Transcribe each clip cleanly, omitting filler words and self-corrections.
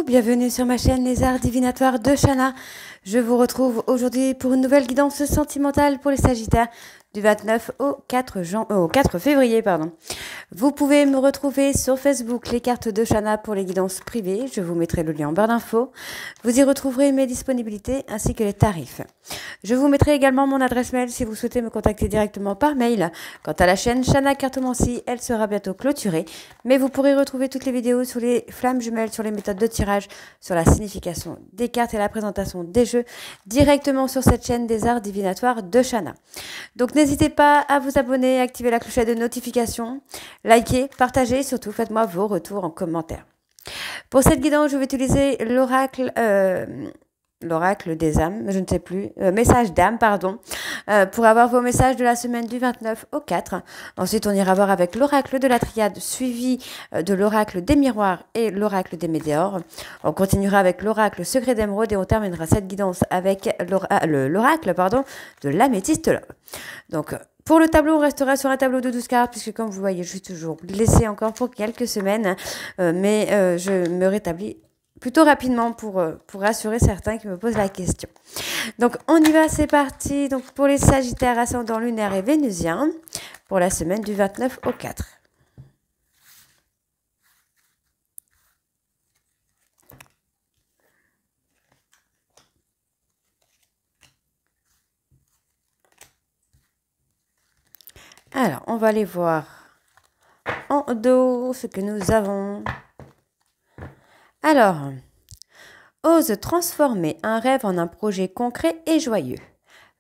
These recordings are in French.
vous, bienvenue sur ma chaîne Les Arts Divinatoires de Shana. Je vous retrouve aujourd'hui pour une nouvelle guidance sentimentale pour les Sagittaires du 29 au 4 février. Vous pouvez me retrouver sur Facebook, les cartes de Shana pour les guidances privées. Je vous mettrai le lien en barre d'infos. Vous y retrouverez mes disponibilités ainsi que les tarifs. Je vous mettrai également mon adresse mail si vous souhaitez me contacter directement par mail. Quant à la chaîne Shana Cartomancie, elle sera bientôt clôturée. Mais vous pourrez retrouver toutes les vidéos sur les flammes jumelles, sur les méthodes de tirage, sur la signification des cartes et la présentation des jeux directement sur cette chaîne des Arts Divinatoires de Shana. Donc n'hésitez pas à vous abonner, activer la clochette de notification, liker, partager et surtout faites-moi vos retours en commentaire. Pour cette guidance, je vais utiliser l'oracle des âmes, je ne sais plus, message d'âme, pardon, pour avoir vos messages de la semaine du 29 au 4. Ensuite, on ira voir avec l'oracle de la triade, suivi de l'oracle des miroirs et l'oracle des météores. On continuera avec l'oracle secret d'émeraude et on terminera cette guidance avec l'oracle de l'améthyste. Donc, pour le tableau, on restera sur un tableau de 12 cartes, puisque comme vous voyez, je suis toujours blessée encore pour quelques semaines, mais je me rétablis plutôt rapidement pour rassurer certains qui me posent la question. Donc, on y va, c'est parti. Donc, pour les Sagittaires, ascendant lunaire et vénusien, pour la semaine du 29 au 4. Alors, on va aller voir en dos ce que nous avons. Alors, ose transformer un rêve en un projet concret et joyeux.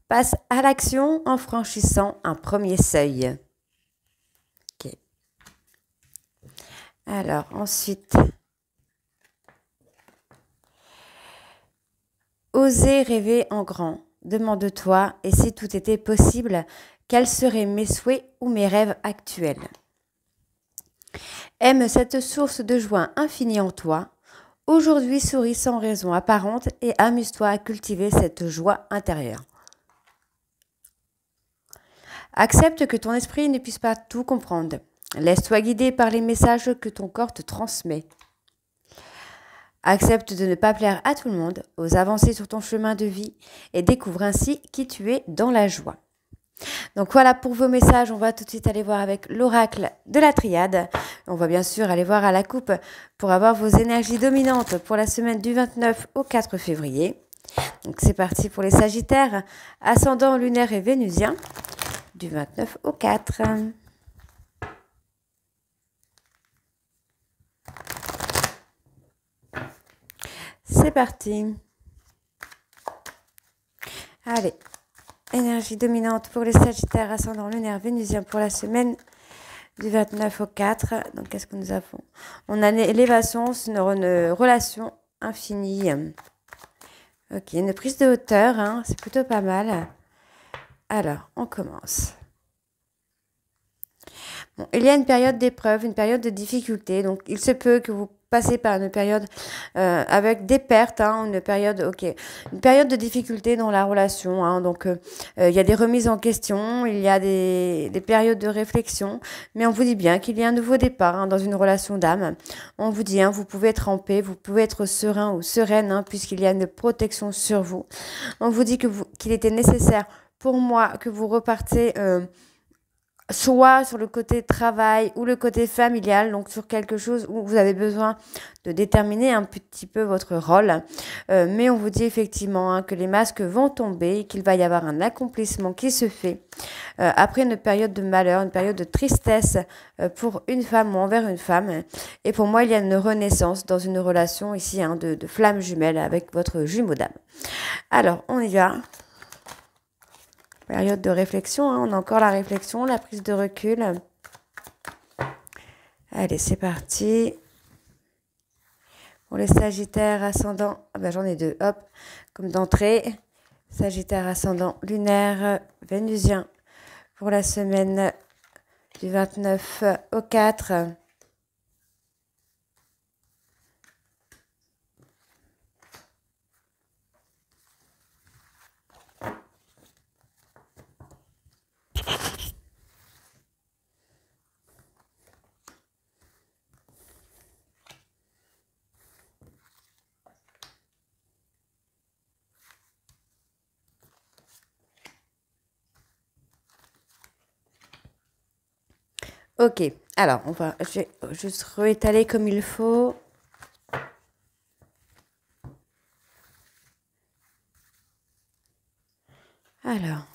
Passe à l'action en franchissant un premier seuil. Ok. Alors, ensuite, oser rêver en grand. Demande-toi, et si tout était possible, quels seraient mes souhaits ou mes rêves actuels? Aime cette source de joie infinie en toi. Aujourd'hui, souris sans raison apparente et amuse-toi à cultiver cette joie intérieure. Accepte que ton esprit ne puisse pas tout comprendre. Laisse-toi guider par les messages que ton corps te transmet. Accepte de ne pas plaire à tout le monde, ose avancer sur ton chemin de vie et découvre ainsi qui tu es dans la joie. Donc voilà pour vos messages, on va tout de suite aller voir avec l'oracle de la triade. On va bien sûr aller voir à la coupe pour avoir vos énergies dominantes pour la semaine du 29 au 4 février. Donc c'est parti pour les Sagittaires, ascendant lunaire et vénusien, du 29 au 4. C'est parti. Allez. Énergie dominante pour les Sagittaires, ascendant lunaire, vénusien pour la semaine du 29 au 4. Donc, qu'est-ce que nous avons? On a l'élévation, c'est une relation infinie. Ok, une prise de hauteur, hein, c'est plutôt pas mal. Alors, on commence. Bon, il y a une période d'épreuve, une période de difficulté. Donc, il se peut que vous passez par une période avec des pertes, hein, une période de difficulté dans la relation. Hein, donc, il y a des remises en question, il y a des périodes de réflexion, mais on vous dit bien qu'il y a un nouveau départ hein, dans une relation d'âme. On vous dit, hein, vous pouvez être en paix, vous pouvez être serein ou sereine, hein, puisqu'il y a une protection sur vous. On vous dit qu'il était nécessaire pour moi que vous repartiez soit sur le côté travail ou le côté familial, donc sur quelque chose où vous avez besoin de déterminer un petit peu votre rôle. Mais on vous dit effectivement hein, que les masques vont tomber, qu'il va y avoir un accomplissement qui se fait après une période de malheur, une période de tristesse pour une femme ou envers une femme. Et pour moi, il y a une renaissance dans une relation ici hein, de flamme jumelle avec votre jumeau d'âme. Alors, on y va. Période de réflexion, hein. On a encore la réflexion, la prise de recul. Allez, c'est parti. Pour les Sagittaires ascendant, j'en ai deux, hop, comme d'entrée. Sagittaire ascendant lunaire, vénusien pour la semaine du 29 au 4. Ok, alors je vais juste réétaler comme il faut. Alors.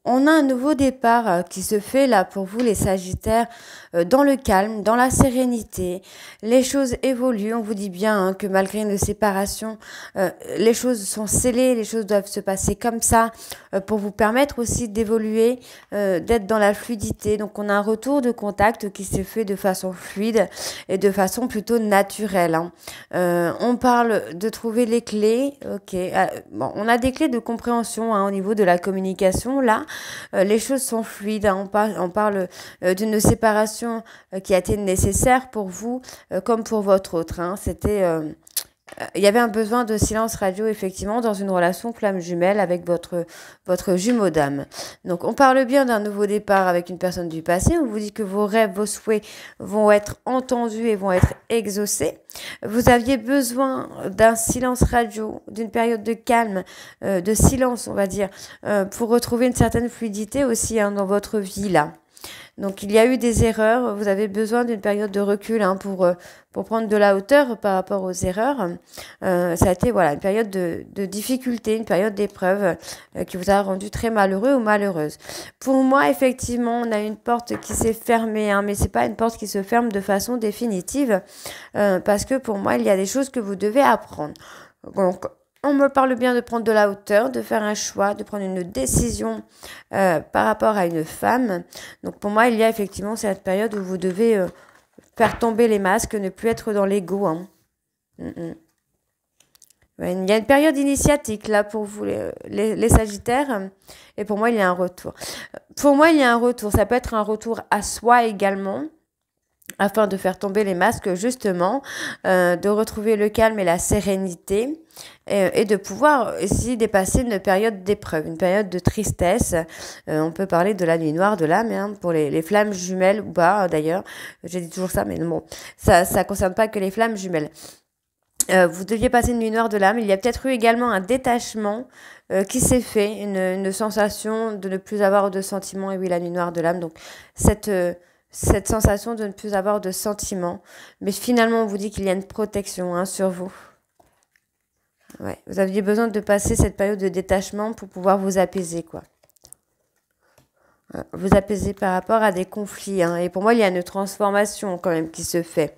On a un nouveau départ qui se fait là pour vous les Sagittaires, dans le calme, dans la sérénité. Les choses évoluent, on vous dit bien hein, que malgré une séparation, les choses sont scellées, les choses doivent se passer comme ça pour vous permettre aussi d'évoluer, d'être dans la fluidité. Donc on a un retour de contact qui se fait de façon fluide et de façon plutôt naturelle. Hein. On parle de trouver les clés, ok. Bon, on a des clés de compréhension hein, au niveau de la communication. Là, les choses sont fluides. Hein. On parle d'une séparation qui a été nécessaire pour vous comme pour votre autre. Hein. Il y avait un besoin de silence radio, effectivement, dans une relation flamme jumelle avec votre jumeau d'âme. Donc, on parle bien d'un nouveau départ avec une personne du passé. On vous dit que vos rêves, vos souhaits vont être entendus et vont être exaucés. Vous aviez besoin d'un silence radio, d'une période de calme, de silence, on va dire, pour retrouver une certaine fluidité aussi hein, dans votre vie, là. Donc il y a eu des erreurs, vous avez besoin d'une période de recul hein, pour prendre de la hauteur par rapport aux erreurs. Ça a été voilà, une période de difficulté, une période d'épreuve qui vous a rendu très malheureux ou malheureuse. Pour moi, effectivement, on a une porte qui s'est fermée, hein, mais c'est pas une porte qui se ferme de façon définitive parce que pour moi, il y a des choses que vous devez apprendre. Donc, on me parle bien de prendre de la hauteur, de faire un choix, de prendre une décision par rapport à une femme. Donc pour moi, il y a effectivement cette période où vous devez faire tomber les masques, ne plus être dans l'ego. Hein. Ouais, il y a une période initiatique là pour vous, les Sagittaires. Et pour moi, il y a un retour. Pour moi, il y a un retour. Ça peut être un retour à soi également afin de faire tomber les masques justement, de retrouver le calme et la sérénité et de pouvoir aussi dépasser une période d'épreuve, une période de tristesse. On peut parler de la nuit noire de l'âme hein, pour les flammes jumelles ou pas d'ailleurs. J'ai dit toujours ça, mais bon, ça concerne pas que les flammes jumelles. Vous deviez passer une nuit noire de l'âme. Il y a peut-être eu également un détachement qui s'est fait, une sensation de ne plus avoir de sentiments. Et oui, la nuit noire de l'âme. Donc cette sensation de ne plus avoir de sentiments. Mais finalement, on vous dit qu'il y a une protection hein, sur vous. Ouais, vous aviez besoin de passer cette période de détachement pour pouvoir vous apaiser, quoi. Vous apaiser par rapport à des conflits. Hein. Et pour moi, il y a une transformation quand même qui se fait.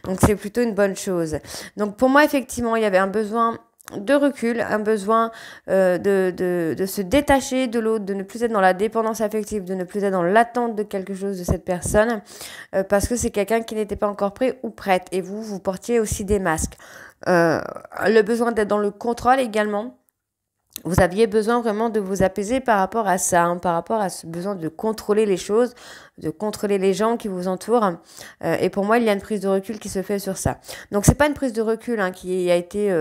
Donc, c'est plutôt une bonne chose. Donc, pour moi, effectivement, il y avait un besoin de recul, un besoin de se détacher de l'autre, de ne plus être dans la dépendance affective, de ne plus être dans l'attente de quelque chose de cette personne, parce que c'est quelqu'un qui n'était pas encore prêt ou prête. Et vous portiez aussi des masques. Le besoin d'être dans le contrôle également. Vous aviez besoin vraiment de vous apaiser par rapport à ça, hein, par rapport à ce besoin de contrôler les choses, de contrôler les gens qui vous entourent. Et pour moi, il y a une prise de recul qui se fait sur ça. Donc, c'est pas une prise de recul hein, qui a été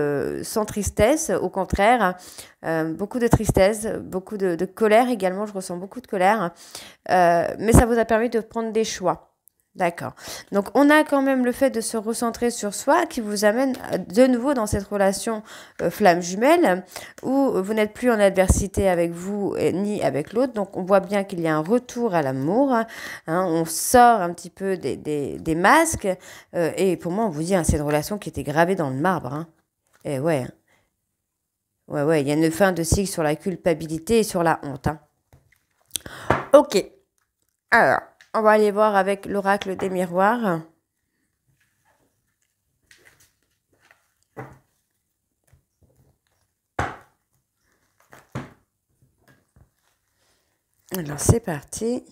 sans tristesse, au contraire. Beaucoup de tristesse, beaucoup de colère également. Je ressens beaucoup de colère. Mais ça vous a permis de prendre des choix. D'accord. Donc, on a quand même le fait de se recentrer sur soi qui vous amène de nouveau dans cette relation flamme jumelle où vous n'êtes plus en adversité avec vous ni avec l'autre. Donc, on voit bien qu'il y a un retour à l'amour. Hein. On sort un petit peu des masques. Et pour moi, on vous dit, hein, c'est une relation qui était gravée dans le marbre. Hein. Et ouais. Ouais, il y a une fin de cycle sur la culpabilité et sur la honte. Hein. Ok. Alors. On va aller voir avec l'oracle des miroirs. Alors, c'est parti.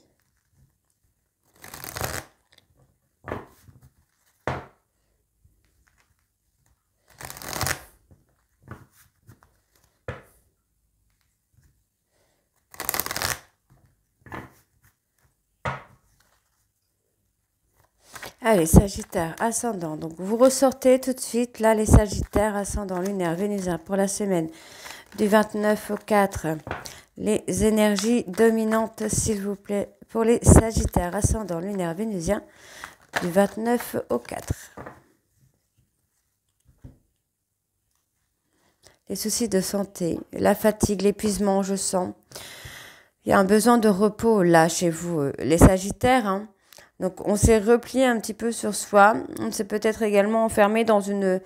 Allez, Sagittaire, ascendant. Donc, vous ressortez tout de suite, là, les Sagittaires, ascendant lunaire, vénusien, pour la semaine du 29 au 4. Les énergies dominantes, s'il vous plaît, pour les Sagittaires, ascendant lunaire, vénusien, du 29 au 4. Les soucis de santé, la fatigue, l'épuisement, je sens. Il y a un besoin de repos là chez vous, les Sagittaires, hein. Donc on s'est replié un petit peu sur soi. On s'est peut-être également enfermé dans une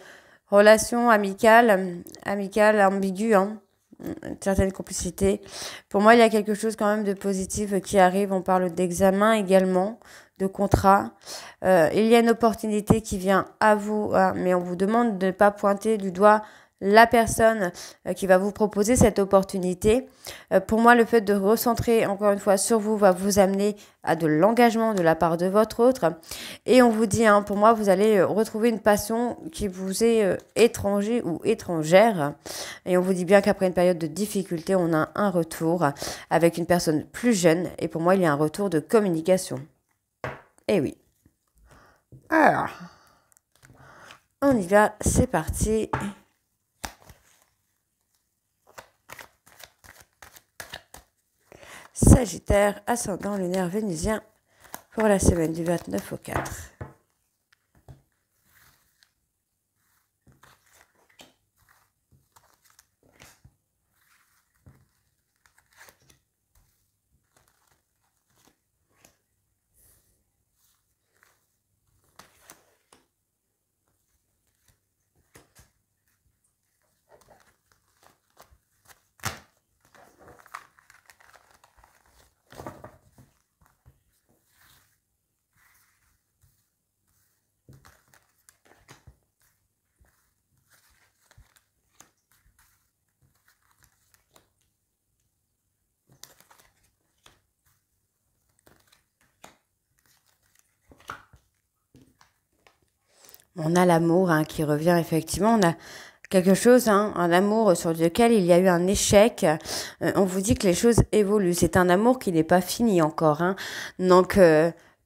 relation amicale ambiguë, hein. Une certaine complicité. Pour moi, il y a quelque chose quand même de positif qui arrive. On parle d'examen également, de contrat. Il y a une opportunité qui vient à vous, hein, mais on vous demande de ne pas pointer du doigt la personne qui va vous proposer cette opportunité. Pour moi, le fait de recentrer encore une fois sur vous va vous amener à de l'engagement de la part de votre autre. Et on vous dit, hein, pour moi, vous allez retrouver une passion qui vous est étrangère ou étrangère. Et on vous dit bien qu'après une période de difficulté, on a un retour avec une personne plus jeune. Et pour moi, il y a un retour de communication. Eh oui. Alors, on y va, c'est parti. Sagittaire, ascendant lunaire vénusien pour la semaine du 29 au 4. On a l'amour, hein, qui revient effectivement. On a quelque chose, hein, un amour sur lequel il y a eu un échec. On vous dit que les choses évoluent. C'est un amour qui n'est pas fini encore, hein. Donc,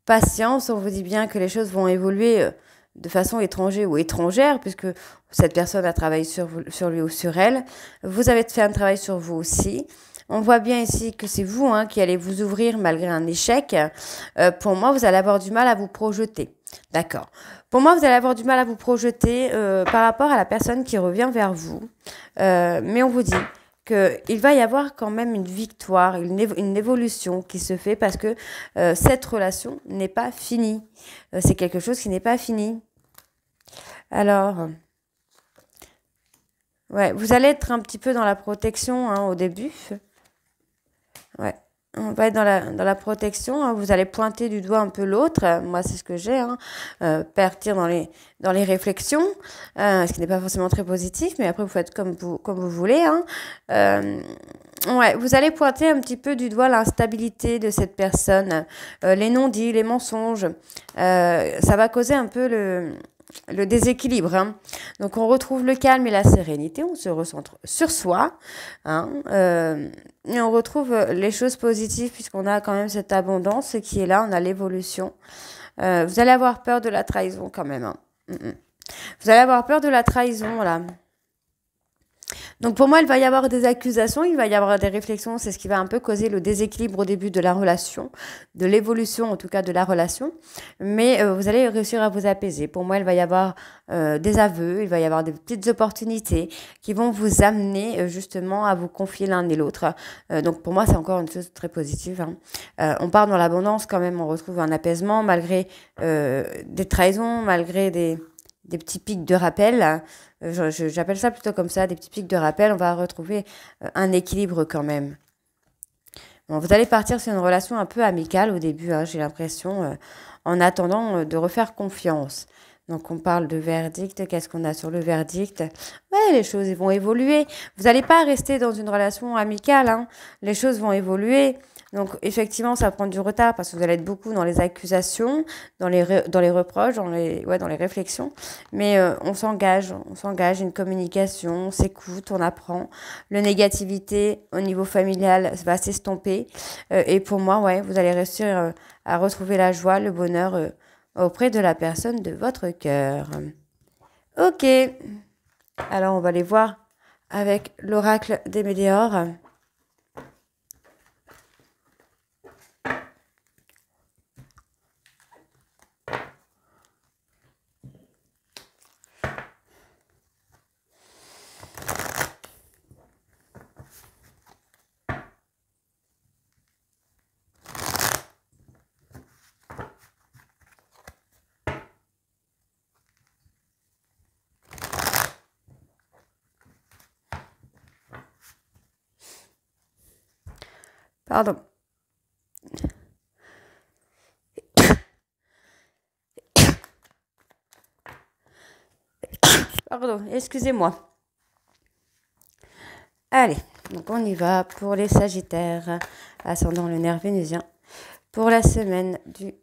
patience, on vous dit bien que les choses vont évoluer de façon étrangère ou étrangère, puisque cette personne a travaillé sur lui ou sur elle. Vous avez fait un travail sur vous aussi. On voit bien ici que c'est vous, hein, qui allez vous ouvrir malgré un échec. Pour moi, vous allez avoir du mal à vous projeter. D'accord. Pour moi, vous allez avoir du mal à vous projeter par rapport à la personne qui revient vers vous. Mais on vous dit qu'il va y avoir quand même une victoire, une évolution qui se fait parce que cette relation n'est pas finie. C'est quelque chose qui n'est pas fini. Alors, ouais, vous allez être un petit peu dans la protection, hein, au début. Ouais. On va être dans la protection, hein. Vous allez pointer du doigt un peu l'autre. Moi, c'est ce que j'ai, hein. Partir dans les réflexions, ce qui n'est pas forcément très positif, mais après, vous faites comme vous voulez, hein. Ouais, vous allez pointer un petit peu du doigt l'instabilité de cette personne, les non-dits, les mensonges. Ça va causer un peu le déséquilibre, hein. Donc on retrouve le calme et la sérénité, on se recentre sur soi, hein, et on retrouve les choses positives puisqu'on a quand même cette abondance qui est là, on a l'évolution. Vous allez avoir peur de la trahison quand même, hein. Vous allez avoir peur de la trahison, voilà. Donc pour moi, il va y avoir des accusations, il va y avoir des réflexions, c'est ce qui va un peu causer le déséquilibre au début de la relation, de l'évolution en tout cas de la relation, mais vous allez réussir à vous apaiser. Pour moi, il va y avoir des aveux, il va y avoir des petites opportunités qui vont vous amener justement à vous confier l'un et l'autre. Donc pour moi, c'est encore une chose très positive, hein. On part dans l'abondance quand même, on retrouve un apaisement malgré des trahisons, malgré des petits pics de rappel. J'appelle ça plutôt comme ça, des petits pics de rappel. On va retrouver un équilibre quand même. Bon, vous allez partir sur une relation un peu amicale au début, hein, j'ai l'impression, en attendant de refaire confiance. Donc on parle de verdict, qu'est-ce qu'on a sur le verdict? Ouais, les choses vont évoluer. Vous n'allez pas rester dans une relation amicale, hein. Les choses vont évoluer. Donc effectivement, ça prend du retard parce que vous allez être beaucoup dans les accusations, dans les reproches, dans les réflexions. Mais on s'engage, une communication, on s'écoute, on apprend. Le négativité au niveau familial va s'estomper. Et pour moi, ouais, vous allez réussir à retrouver la joie, le bonheur auprès de la personne de votre cœur. Ok, alors on va aller voir avec l'oracle des météores. Pardon. Pardon, excusez-moi. Allez, donc on y va pour les Sagittaires, ascendant lunaire vénusien, pour la semaine du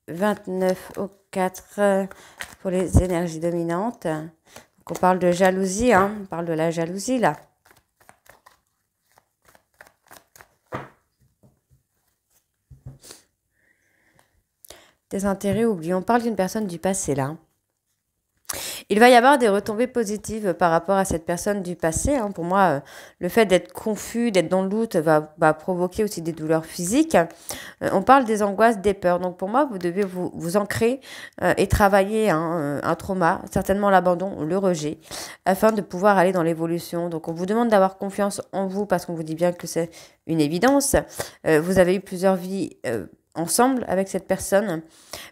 29 au 4, pour les énergies dominantes. Donc on parle de jalousie, hein, on parle de la jalousie là. Des intérêts oubliés, on parle d'une personne du passé là. Il va y avoir des retombées positives par rapport à cette personne du passé, hein. Pour moi, le fait d'être confus, d'être dans le doute, va provoquer aussi des douleurs physiques. On parle des angoisses, des peurs. Donc pour moi, vous devez vous ancrer et travailler hein, un trauma, certainement l'abandon, le rejet, afin de pouvoir aller dans l'évolution. Donc on vous demande d'avoir confiance en vous parce qu'on vous dit bien que c'est une évidence. Vous avez eu plusieurs vies ensemble avec cette personne.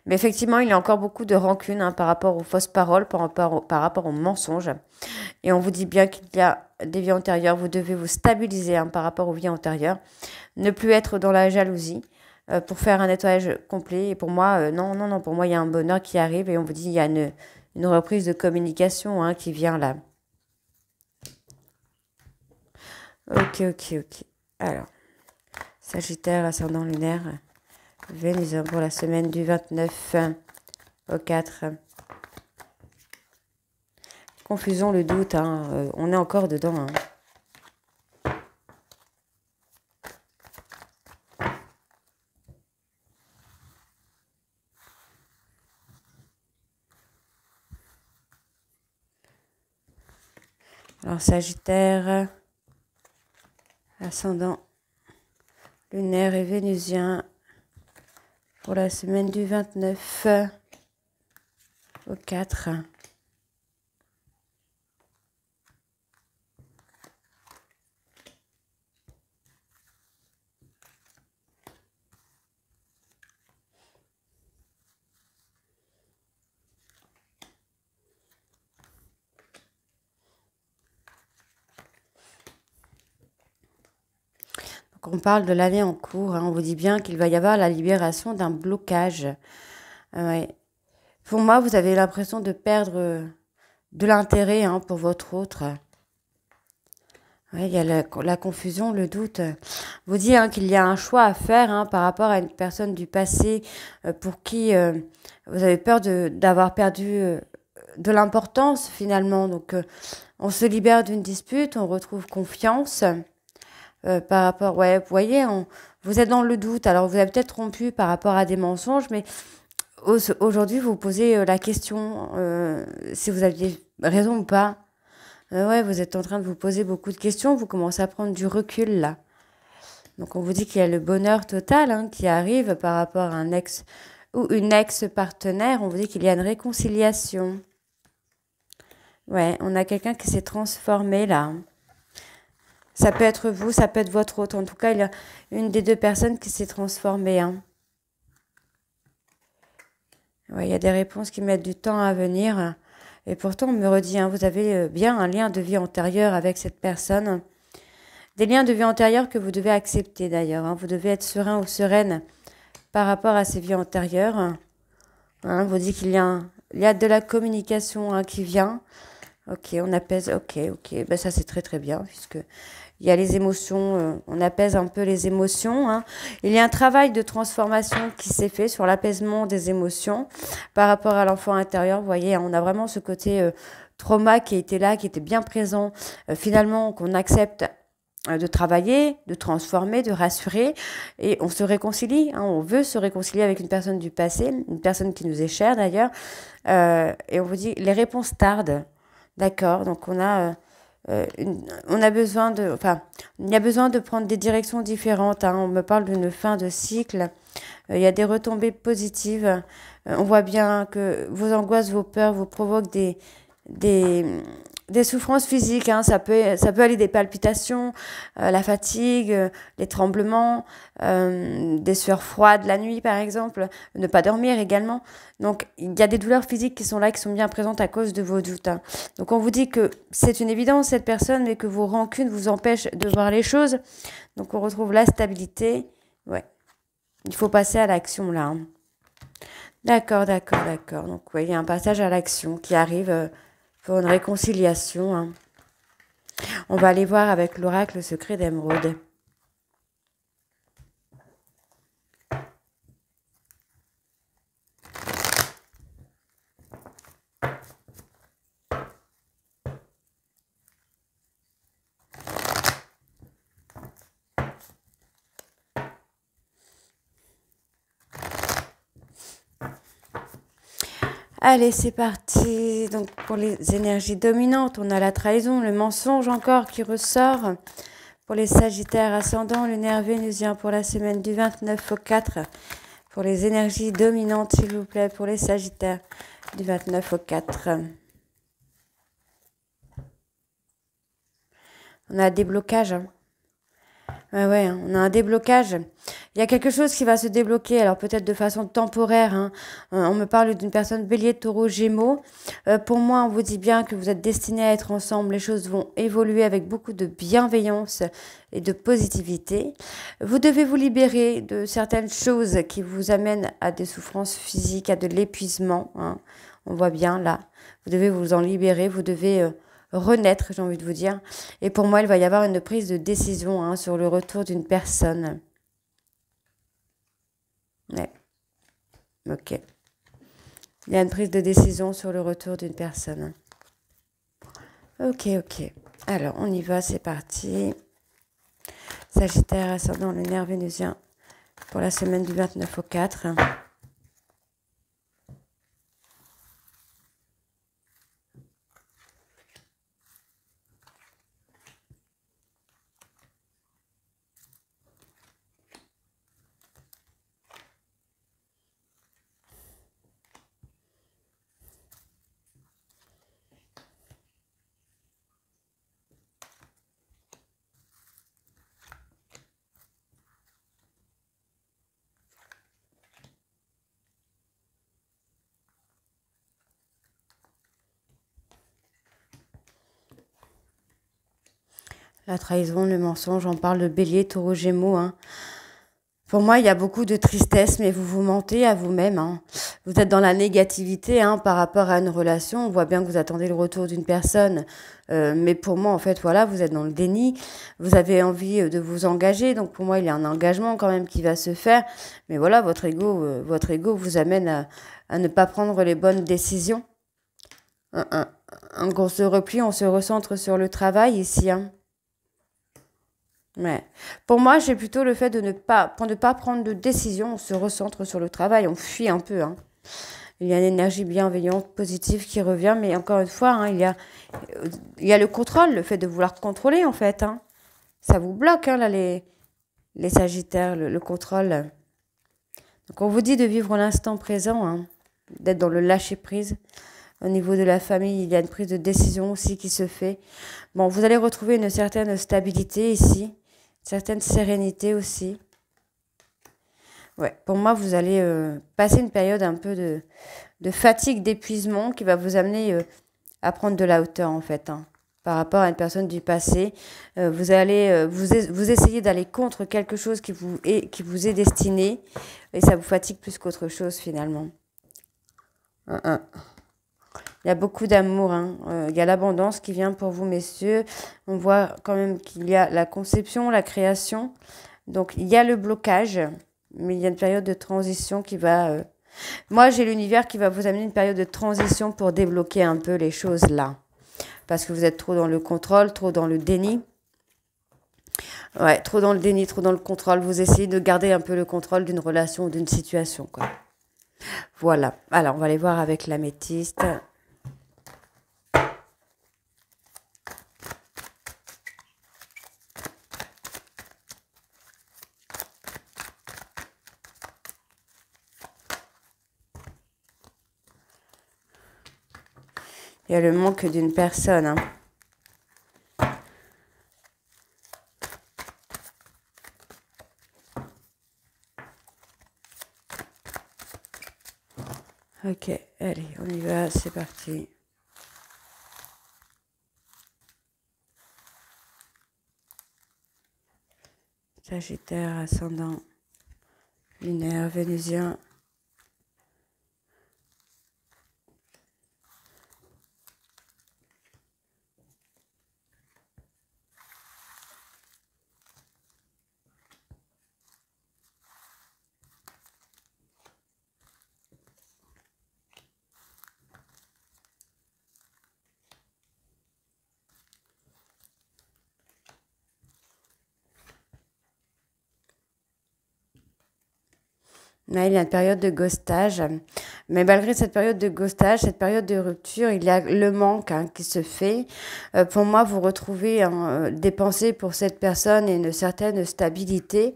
Mais effectivement, il y a encore beaucoup de rancune hein, par rapport aux fausses paroles, par rapport aux mensonges. Et on vous dit bien qu'il y a des vies antérieures. Vous devez vous stabiliser hein, par rapport aux vies antérieures. Ne plus être dans la jalousie pour faire un nettoyage complet. Et pour moi, non, pour moi, il y a un bonheur qui arrive. Et on vous dit, il y a une reprise de communication hein, qui vient là. Ok. Alors, Sagittaire, ascendant lunaire. Vénus pour la semaine du 29 au 4. Confusion, le doute, hein, on est encore dedans. Hein. Alors, Sagittaire, ascendant lunaire et vénusien. Pour la semaine du 29 au 4. On parle de l'année en cours, hein, on vous dit bien qu'il va y avoir la libération d'un blocage. Ouais. Pour moi, vous avez l'impression de perdre de l'intérêt hein, pour votre autre. Ouais, il y a la confusion, le doute. Vous dit hein, qu'il y a un choix à faire hein, par rapport à une personne du passé pour qui vous avez peur d'avoir perdu de l'importance finalement. Donc, on se libère d'une dispute, on retrouve confiance. Par rapport, ouais, vous voyez, vous êtes dans le doute. Alors, vous avez peut-être rompu par rapport à des mensonges, mais aujourd'hui, vous posez la question si vous aviez raison ou pas. Ouais, vous êtes en train de vous poser beaucoup de questions. Vous commencez à prendre du recul là. Donc, on vous dit qu'il y a le bonheur total hein, qui arrive par rapport à un ex ou une ex-partenaire. On vous dit qu'il y a une réconciliation. Ouais, on a quelqu'un qui s'est transformé là. Ça peut être vous, ça peut être votre autre. En tout cas, il y a une des deux personnes qui s'est transformée. Hein. Ouais, il y a des réponses qui mettent du temps à venir. Et pourtant, on me redit, hein, vous avez bien un lien de vie antérieur avec cette personne. Des liens de vie antérieure que vous devez accepter d'ailleurs. Hein. Vous devez être serein ou sereine par rapport à ces vies antérieures. Hein, vous dit qu'il y a de la communication hein, qui vient. Ok, on apaise. Ok. Ben, ça, c'est très bien puisque... Il y a les émotions, on apaise un peu les émotions. Hein. Il y a un travail de transformation qui s'est fait sur l'apaisement des émotions par rapport à l'enfant intérieur. Vous voyez, hein, on a vraiment ce côté trauma qui était là, qui était bien présent. Finalement, qu'on accepte de travailler, de transformer, de rassurer. Et on se réconcilie. Hein, on veut se réconcilier avec une personne du passé, une personne qui nous est chère d'ailleurs. Et on vous dit, les réponses tardent. D'accord, donc on a besoin il y a besoin de prendre des directions différentes. Hein. On me parle d'une fin de cycle. Il y a des retombées positives. On voit bien que vos angoisses, vos peurs vous provoquent des des souffrances physiques, hein, ça peut aller des palpitations, la fatigue, les tremblements, des sueurs froides la nuit par exemple, ne pas dormir également. Donc il y a des douleurs physiques qui sont là, qui sont bien présentes à cause de vos doutes, hein. Donc on vous dit que c'est une évidence cette personne, mais que vos rancunes vous empêchent de voir les choses. Donc on retrouve la stabilité. Ouais, il faut passer à l'action là, hein. D'accord, d'accord, d'accord. Donc ouais, il y a un passage à l'action qui arrive pour une réconciliation, hein. On va aller voir avec l'oracle secret d'Émeraude. Allez, c'est parti. Donc, pour les énergies dominantes, on a la trahison, le mensonge encore qui ressort. Pour les sagittaires ascendants, lunaire vénusien pour la semaine du 29 au 4. Pour les énergies dominantes, s'il vous plaît, pour les sagittaires du 29 au 4. On a des blocages, hein. Ouais, hein, on a un déblocage. Il y a quelque chose qui va se débloquer, alors peut-être de façon temporaire, hein. On me parle d'une personne bélier, taureau, gémeaux. Pour moi, on vous dit bien que vous êtes destinés à être ensemble. Les choses vont évoluer avec beaucoup de bienveillance et de positivité. Vous devez vous libérer de certaines choses qui vous amènent à des souffrances physiques, à de l'épuisement, hein. On voit bien là. Vous devez vous en libérer, vous devez renaître, j'ai envie de vous dire. Et pour moi, il va y avoir une prise de décision, hein, sur le retour d'une personne. Ouais, ok. Il y a une prise de décision sur le retour d'une personne. Ok, ok. Alors, on y va, c'est parti. Sagittaire, ascendant lunaire vénusien pour la semaine du 29 au 4. La trahison, le mensonge, on parle de bélier, taureau, gémeaux, hein. Pour moi, il y a beaucoup de tristesse, mais vous vous mentez à vous-même, hein. Vous êtes dans la négativité, hein, par rapport à une relation. On voit bien que vous attendez le retour d'une personne. Mais pour moi, en fait, voilà, vous êtes dans le déni. Vous avez envie de vous engager. Donc, pour moi, il y a un engagement quand même qui va se faire. Mais voilà, votre ego vous amène à ne pas prendre les bonnes décisions. On se replie, on se recentre sur le travail ici, hein. Ouais. Pour moi, j'ai plutôt le fait de ne pas prendre de décision. On se recentre sur le travail, on fuit un peu, hein. Il y a une énergie bienveillante, positive qui revient, mais encore une fois, hein, il y a le contrôle, le fait de vouloir contrôler, en fait, hein. Ça vous bloque, hein, là, les sagittaires, le contrôle. Donc, on vous dit de vivre l'instant présent, hein, d'être dans le lâcher-prise. Au niveau de la famille, il y a une prise de décision aussi qui se fait. Bon, vous allez retrouver une certaine stabilité ici, une certaine sérénité aussi. Ouais, pour moi, vous allez passer une période un peu de fatigue, d'épuisement qui va vous amener à prendre de la hauteur, en fait, hein, par rapport à une personne du passé. Vous allez vous essayez d'aller contre quelque chose qui vous est destiné et ça vous fatigue plus qu'autre chose, finalement. Il y a beaucoup d'amour, hein. Il y a l'abondance qui vient pour vous, messieurs. On voit quand même qu'il y a la conception, la création. Donc, il y a le blocage, mais il y a une période de transition qui va... Moi, j'ai l'univers qui va vous amener une période de transition pour débloquer un peu les choses là. Parce que vous êtes trop dans le contrôle, trop dans le déni. Ouais, trop dans le déni, trop dans le contrôle. Vous essayez de garder un peu le contrôle d'une relation ou d'une situation, quoi. Voilà. Alors, on va aller voir avec l'améthyste. Il y a le manque d'une personne. Hein. Ok, allez, on y va, c'est parti. Sagittaire, ascendant, lunaire, vénusien. Là, il y a une période de ghostage. Mais malgré cette période de ghostage, cette période de rupture, il y a le manque qui se fait. Pour moi, vous retrouvez des pensées pour cette personne et une certaine stabilité.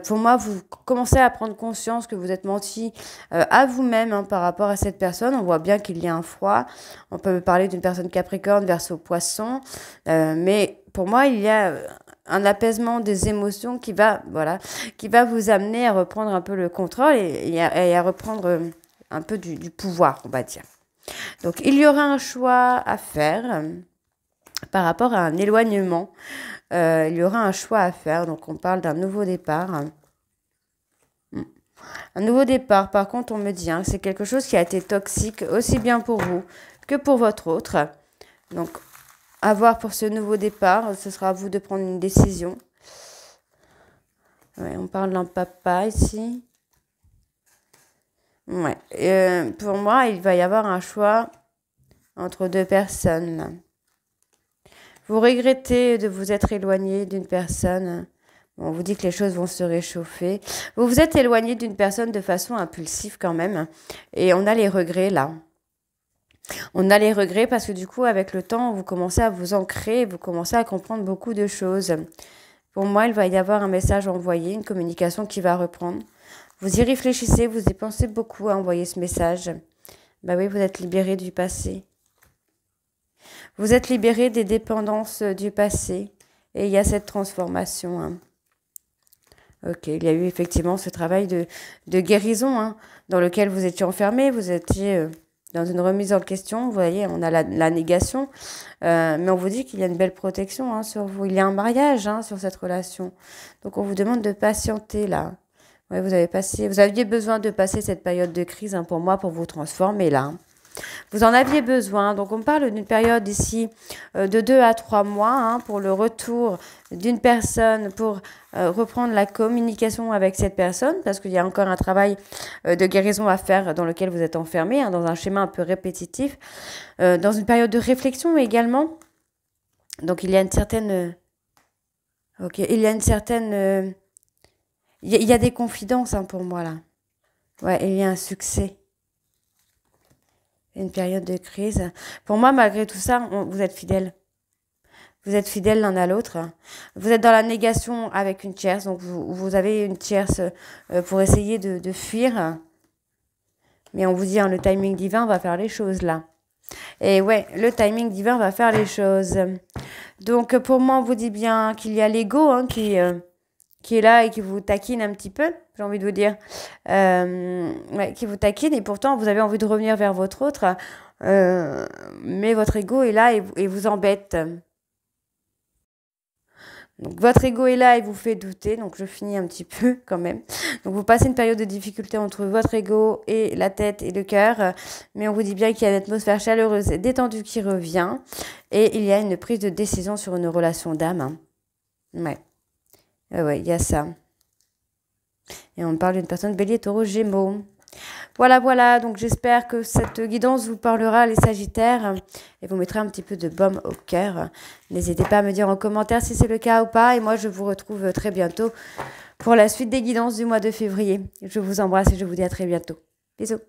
Pour moi, vous commencez à prendre conscience que vous êtes menti à vous-même par rapport à cette personne. On voit bien qu'il y a un froid. On peut parler d'une personne Capricorne, Verseau, Poisson. Mais pour moi, il y a un apaisement des émotions qui va, voilà, qui va vous amener à reprendre un peu le contrôle et à reprendre un peu du pouvoir, on va dire. Donc, il y aura un choix à faire par rapport à un éloignement. Il y aura un choix à faire. Donc, on parle d'un nouveau départ. Un nouveau départ, par contre, on me dit que c'est quelque chose qui a été toxique aussi bien pour vous que pour votre autre. Donc, à voir pour ce nouveau départ, ce sera à vous de prendre une décision. Ouais, on parle d'un papa ici. Ouais. Pour moi, il va y avoir un choix entre deux personnes. Vous regrettez de vous être éloigné d'une personne. On vous dit que les choses vont se réchauffer. Vous vous êtes éloigné d'une personne de façon impulsive quand même. Et on a les regrets là. On a les regrets parce que du coup, avec le temps, vous commencez à vous ancrer, vous commencez à comprendre beaucoup de choses. Pour moi, il va y avoir un message envoyé, une communication qui va reprendre. Vous y réfléchissez, vous y pensez beaucoup à envoyer ce message. Bah oui, vous êtes libéré du passé. Vous êtes libéré des dépendances du passé. Et il y a cette transformation. Ok, il y a eu effectivement ce travail de guérison dans lequel vous étiez enfermé, vous étiez dans une remise en question. Vous voyez, on a la négation, mais on vous dit qu'il y a une belle protection sur vous. Il y a un mariage sur cette relation. Donc on vous demande de patienter là. Ouais, vous aviez besoin de passer cette période de crise pour moi, pour vous transformer là. Vous en aviez besoin. Donc, on parle d'une période ici de 2 à 3 mois pour le retour d'une personne pour reprendre la communication avec cette personne parce qu'il y a encore un travail de guérison à faire dans lequel vous êtes enfermé, dans un schéma un peu répétitif, dans une période de réflexion également. Donc, il y a une certaine... Ok, il y a une certaine... Il y a des confidences pour moi là. Ouais, il y a un succès. Une période de crise. Pour moi, malgré tout ça, vous êtes fidèles. Vous êtes fidèles l'un à l'autre. Vous êtes dans la négation avec une tierce. Donc, vous avez une tierce pour essayer de fuir. Mais on vous dit, le timing divin va faire les choses là. Et ouais, le timing divin va faire les choses. Donc, pour moi, on vous dit bien qu'il y a l'ego qui est là et qui vous taquine un petit peu, j'ai envie de vous dire, qui vous taquine, et pourtant vous avez envie de revenir vers votre autre, mais votre ego est là et vous embête. Donc votre ego est là et vous fait douter, donc je finis un petit peu quand même. Donc vous passez une période de difficulté entre votre ego et la tête et le cœur, mais on vous dit bien qu'il y a une atmosphère chaleureuse et détendue qui revient, et il y a une prise de décision sur une relation d'âme. Ouais. Ouais, il y a ça. Et on parle d'une personne Bélier, Taureau, Gémeaux. Voilà. Donc j'espère que cette guidance vous parlera, les Sagittaires, et vous mettra un petit peu de baume au cœur. N'hésitez pas à me dire en commentaire si c'est le cas ou pas. Et moi, je vous retrouve très bientôt pour la suite des guidances du mois de février. Je vous embrasse et je vous dis à très bientôt. Bisous.